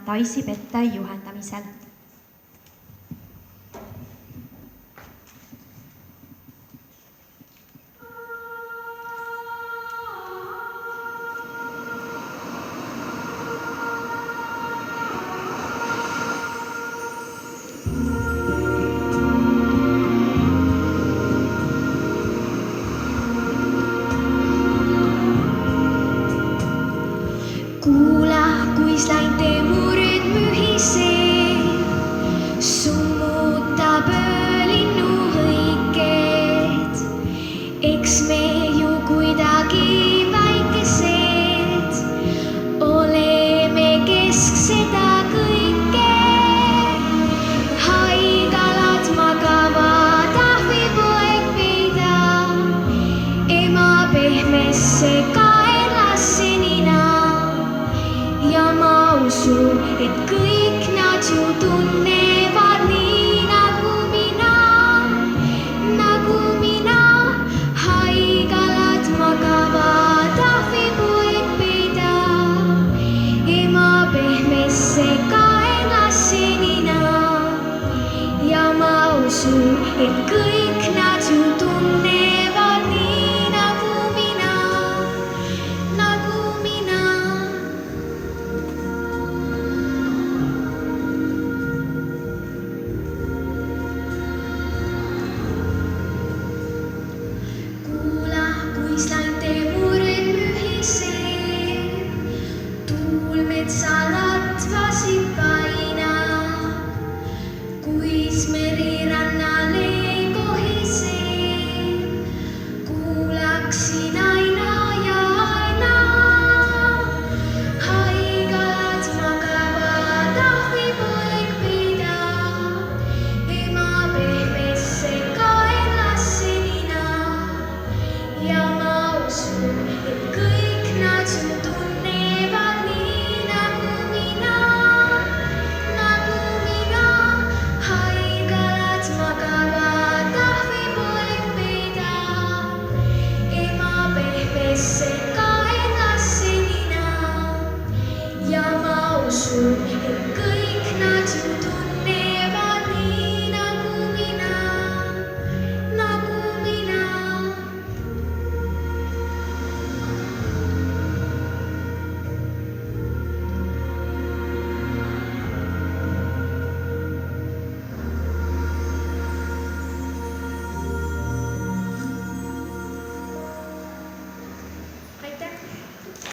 Daisy Pettai juhendamisel. Kuula, kuis lainte mured mühiseb, summutab öölinnu hõiked. Eks me ju kuidagi väikesed oleme kesk seda kõike. Haigalad magavad, ahvipoeg peidab ema pehmesse kaelasse nina. Ja ma usun, et kõik nad ju tunnevad nii nagu mina. Haigalad magavad, ahvipoeg peidab ema pehmesse kaelasse nina. Ja ma usun, et kõik nad ju tunnevad nii nagu mina. Kuis lainte mured mühiseb, tuul metsa latvasib painab. Kuis meri rannale kohiseb, kuulaksin aina ja aina. Haigalad magavad, ahvipoeg peidab ema pehmesse kaelasse nina. Ja ma usun, et kõik nad ju tunnevad nii nagu mina. Haigalad magavad, ahvipoeg peidab ema pehmesse kaelasse nina. Ja ma usun,